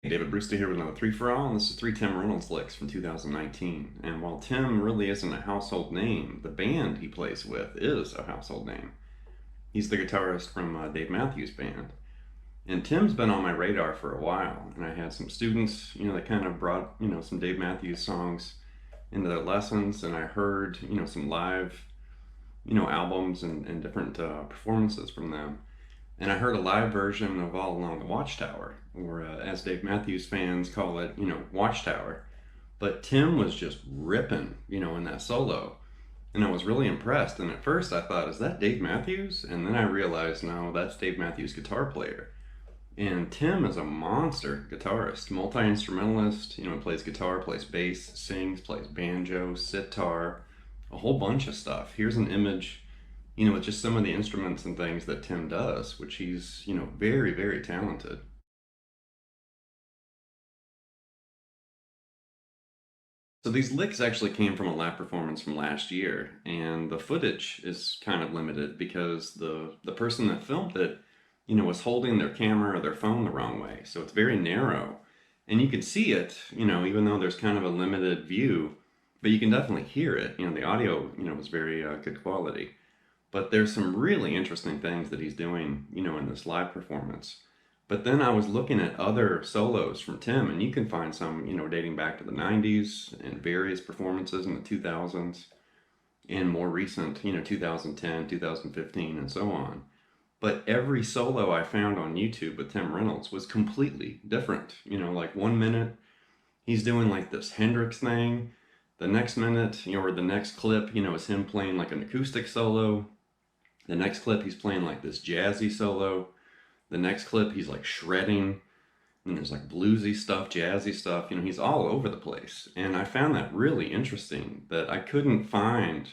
Hey, David Brewster here with another 3 for All, and this is 3 Tim Reynolds Licks from 2019. And while Tim really isn't a household name, the band he plays with is a household name. He's the guitarist from Dave Matthews Band. And Tim's been on my radar for a while, and I had some students, that kind of brought, some Dave Matthews songs into their lessons, and I heard, some live, albums and different performances from them. And I heard a live version of All Along the Watchtower, or as Dave Matthews fans call it, Watchtower. But Tim was just ripping, in that solo. And I was really impressed. And at first I thought, is that Dave Matthews? And then I realized, no, that's Dave Matthews' guitar player. And Tim is a monster guitarist, multi-instrumentalist, plays guitar, plays bass, sings, plays banjo, sitar, a whole bunch of stuff. Here's an image with just some of the instruments and things that Tim does, which he's, very, very talented. So these licks actually came from a live performance from last year, and the footage is kind of limited because the person that filmed it, was holding their camera or their phone the wrong way. So it's very narrow, and you can see it, even though there's kind of a limited view, but you can definitely hear it. The audio, was very good quality. But there's some really interesting things that he's doing, in this live performance. But then I was looking at other solos from Tim, and you can find some, dating back to the 90s and various performances in the 2000s and more recent, 2010, 2015, and so on. But every solo I found on YouTube with Tim Reynolds was completely different. Like 1 minute he's doing like this Hendrix thing. The next minute, or the next clip, is him playing like an acoustic solo. The next clip, he's playing like this jazzy solo. The next clip, he's like shredding. And there's like bluesy stuff, jazzy stuff. He's all over the place. And I found that really interesting that I couldn't find,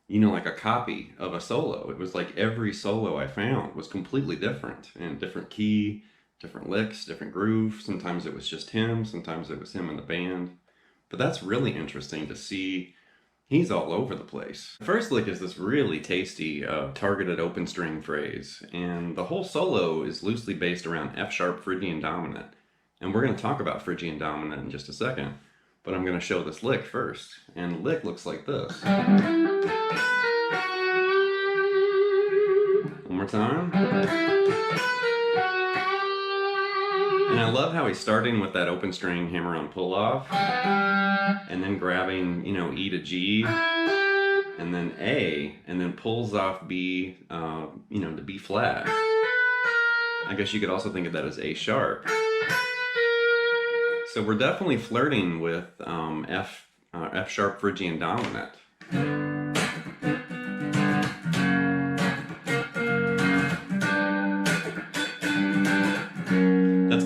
like a copy of a solo. It was like every solo I found was completely different and different key, different licks, different groove. Sometimes it was just him. Sometimes it was him and the band. But that's really interesting to see. He's all over the place. The first lick is this really tasty targeted open string phrase, and the whole solo is loosely based around F Phrygian Dominant. And we're going to talk about Phrygian Dominant in just a second, but I'm going to show this lick first. And the lick looks like this. One more time. And I love how he's starting with that open string hammer-on pull-off, and then grabbing, E to G, and then A, and then pulls off B, to B flat. I guess you could also think of that as A sharp. So we're definitely flirting with F Phrygian Dominant.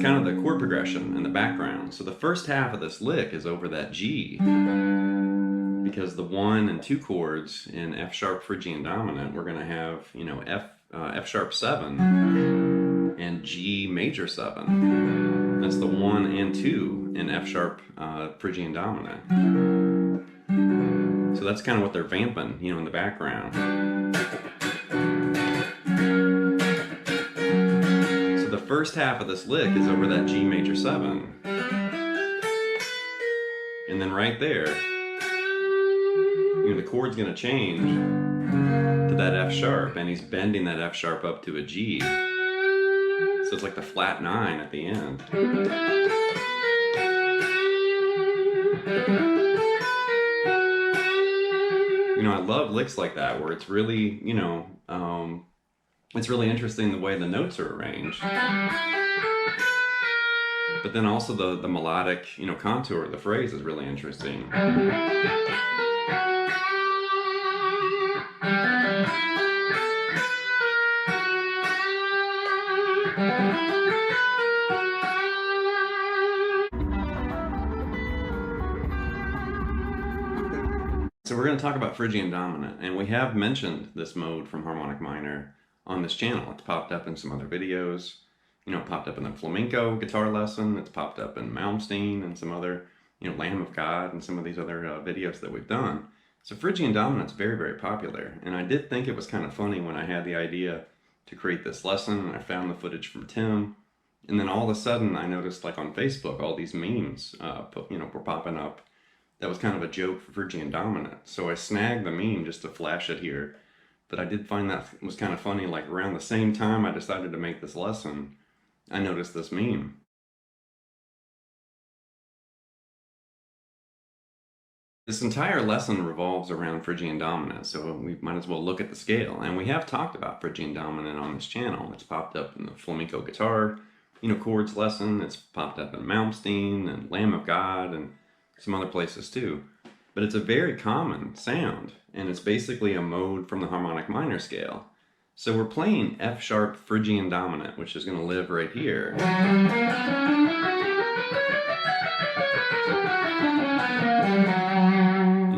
Kind of the chord progression in the background. So the first half of this lick is over that G, because the 1 and 2 chords in F Phrygian Dominant, we're going to have, F sharp 7 and G major 7. That's the 1 and 2 in F Phrygian Dominant. So that's kind of what they're vamping, in the background. The first half of this lick is over that G major 7. And then right there, the chord's going to change to that F sharp, and he's bending that F sharp up to a G. So it's like the flat 9 at the end. I love licks like that where it's really, it's really interesting the way the notes are arranged. But then also the melodic, contour of the phrase is really interesting. So we're going to talk about Phrygian Dominant, and we have mentioned this mode from Harmonic Minor on this channel. It's popped up in some other videos. It popped up in the flamenco guitar lesson. It's popped up in Malmsteen and some other, Lamb of God and some of these other videos that we've done. So Phrygian Dominant's very, very popular. And I did think it was kind of funny when I had the idea to create this lesson and I found the footage from Tim. And then all of a sudden, I noticed, like on Facebook, all these memes, were popping up. That was kind of a joke for Phrygian Dominant. So I snagged the meme just to flash it here. But I did find that was kind of funny. Like around the same time I decided to make this lesson, I noticed this meme. This entire lesson revolves around Phrygian Dominant, so we might as well look at the scale. And we have talked about Phrygian Dominant on this channel. It's popped up in the flamenco guitar, chords lesson. It's popped up in Malmsteen and Lamb of God and some other places too. But it's a very common sound, and it's basically a mode from the harmonic minor scale. So we're playing F sharp Phrygian Dominant, which is going to live right here.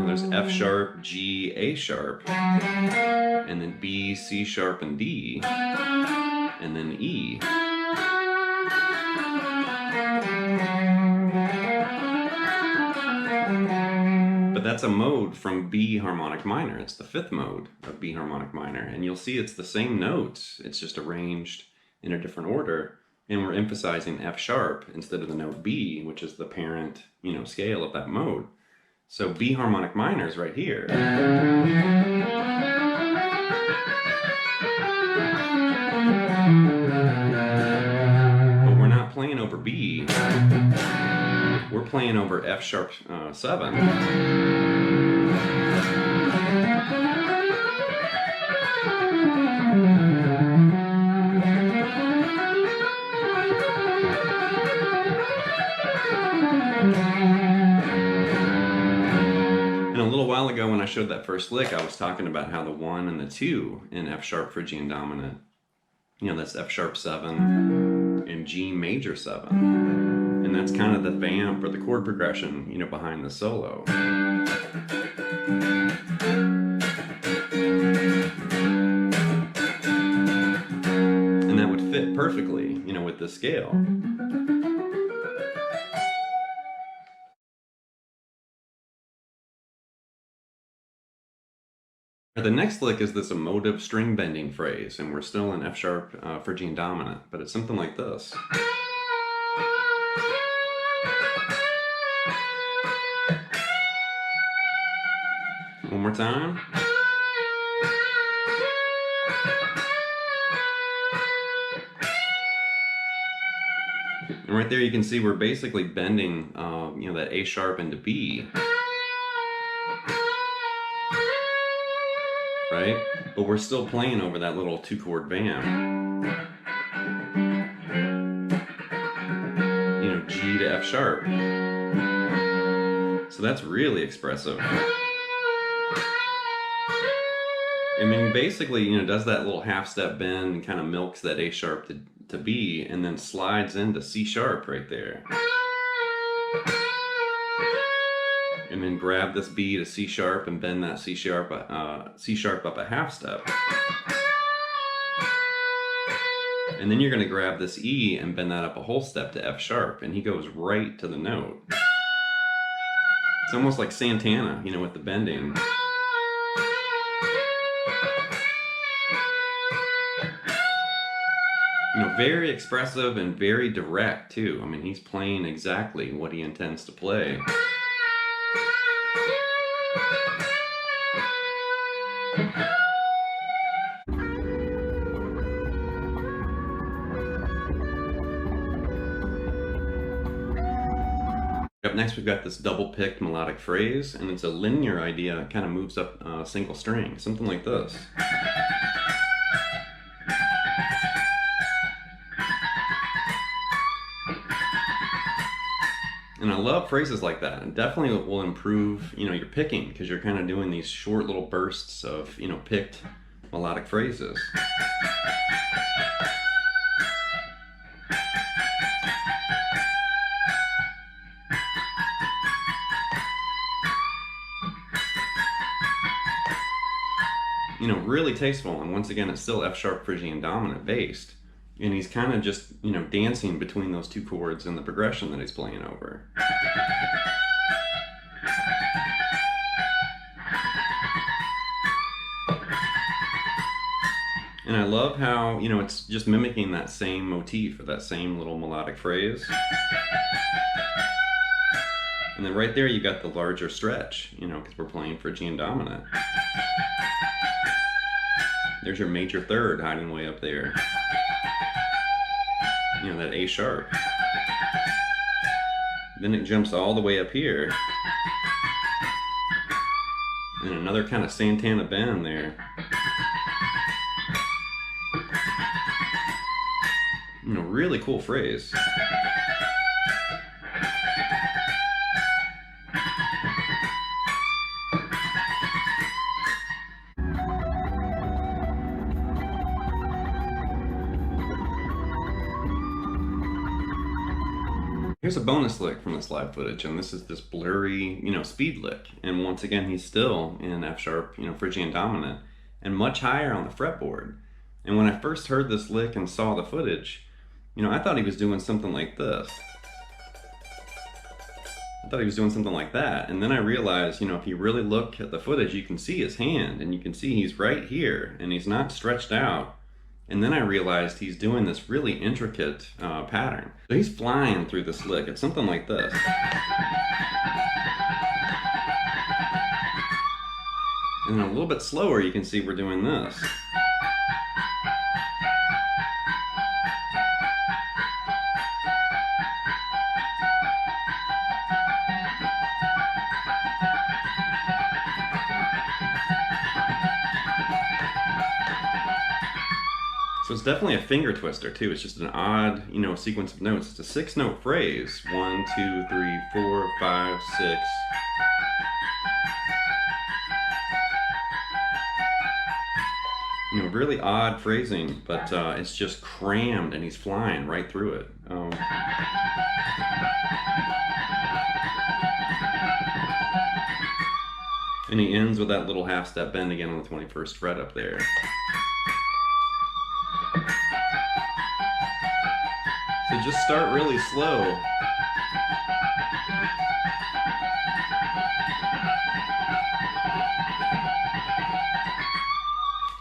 There's F sharp, G, A sharp, and then B, C sharp, and D, and then E. But that's a mode from B harmonic minor. It's the fifth mode of B harmonic minor. And you'll see it's the same notes. It's just arranged in a different order. And we're emphasizing F sharp instead of the note B, which is the parent, scale of that mode. So B harmonic minor is right here. But we're not playing over B. We're playing over F sharp 7. And a little while ago when I showed that first lick, I was talking about how the 1 and the 2 in F sharp Phrygian Dominant, that's F sharp 7 and G major 7. And that's kind of the vamp or the chord progression, behind the solo. And that would fit perfectly, with this scale. The next lick is this emotive string bending phrase, and we're still in F sharp Phrygian Dominant, but it's something like this. One more time. And right there you can see we're basically bending, that A sharp into B. Right? But we're still playing over that little 2-chord vamp. G to F sharp. So that's really expressive. I mean, basically, does that little half-step bend and kind of milks that A sharp to B, and then slides into C sharp right there. And then grab this B to C sharp and bend that C sharp up a half step. And then you're going to grab this E and bend that up a whole step to F sharp, and he goes right to the note. It's almost like Santana, with the bending. Very expressive and very direct too. I mean, he's playing exactly what he intends to play. Up next, we've got this double-picked melodic phrase, and it's a linear idea. It kind of moves up a single string, something like this. And I love phrases like that. It definitely will improve, your picking, because you're kind of doing these short little bursts of, picked melodic phrases. Really tasteful, and once again, it's still F sharp Phrygian Dominant based. And he's kind of just, dancing between those 2 chords and the progression that he's playing over. And I love how, it's just mimicking that same motif or that same little melodic phrase. And then right there you got the larger stretch, because we're playing Phrygian Dominant. There's your major third hiding way up there. That A sharp. Then it jumps all the way up here. And another kind of Santana bend there. Really cool phrase. Here's a bonus lick from this live footage, and this is this blurry, speed lick. And once again, he's still in F sharp, Phrygian Dominant, and much higher on the fretboard. And when I first heard this lick and saw the footage, I thought he was doing something like this. I thought he was doing something like that. And then I realized, if you really look at the footage, you can see his hand, and you can see he's right here, and he's not stretched out. And then I realized he's doing this really intricate pattern. So he's flying through this lick. It's something like this. And then a little bit slower, you can see we're doing this. So it's definitely a finger twister too. It's just an odd, sequence of notes. It's a 6-note phrase. 1, 2, 3, 4, 5, 6. Really odd phrasing, but it's just crammed and he's flying right through it. And he ends with that little half-step bend again on the 21st fret up there. So just start really slow.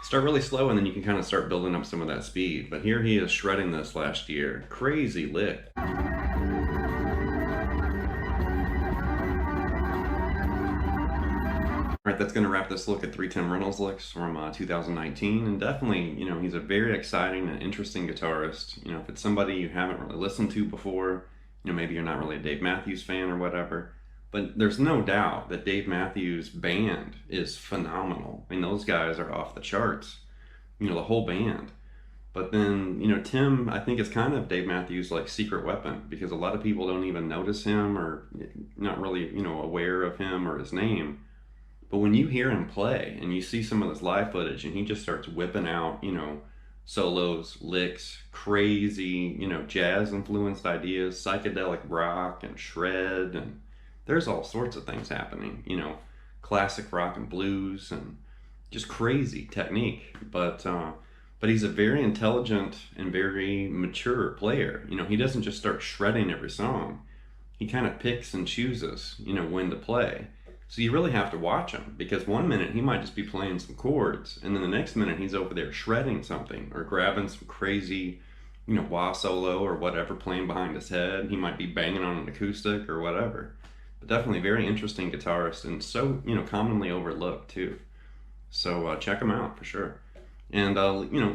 Start really slow, and then you can kind of start building up some of that speed. But here he is shredding this last year. Crazy lick. Alright, that's going to wrap this look at 3 Tim Reynolds licks from 2019. And definitely, he's a very exciting and interesting guitarist. If it's somebody you haven't really listened to before, maybe you're not really a Dave Matthews fan or whatever. But there's no doubt that Dave Matthews' band is phenomenal. I mean, those guys are off the charts, the whole band. But then, Tim, I think, is kind of Dave Matthews' like secret weapon, because a lot of people don't even notice him or not really, aware of him or his name. But when you hear him play and you see some of this live footage and he just starts whipping out, solos, licks, crazy, jazz influenced ideas, psychedelic rock and shred, and there's all sorts of things happening, classic rock and blues and just crazy technique. But he's a very intelligent and very mature player. He doesn't just start shredding every song. He kind of picks and chooses, when to play. So you really have to watch him, because one minute he might just be playing some chords, and then the next minute he's over there shredding something or grabbing some crazy, wah solo or whatever playing behind his head. He might be banging on an acoustic or whatever. But definitely very interesting guitarist, and so, commonly overlooked too. So check him out for sure. And,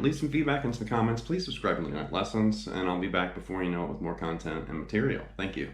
leave some feedback and some comments. Please subscribe to Melodic Lessons, and I'll be back before you know it with more content and material. Thank you.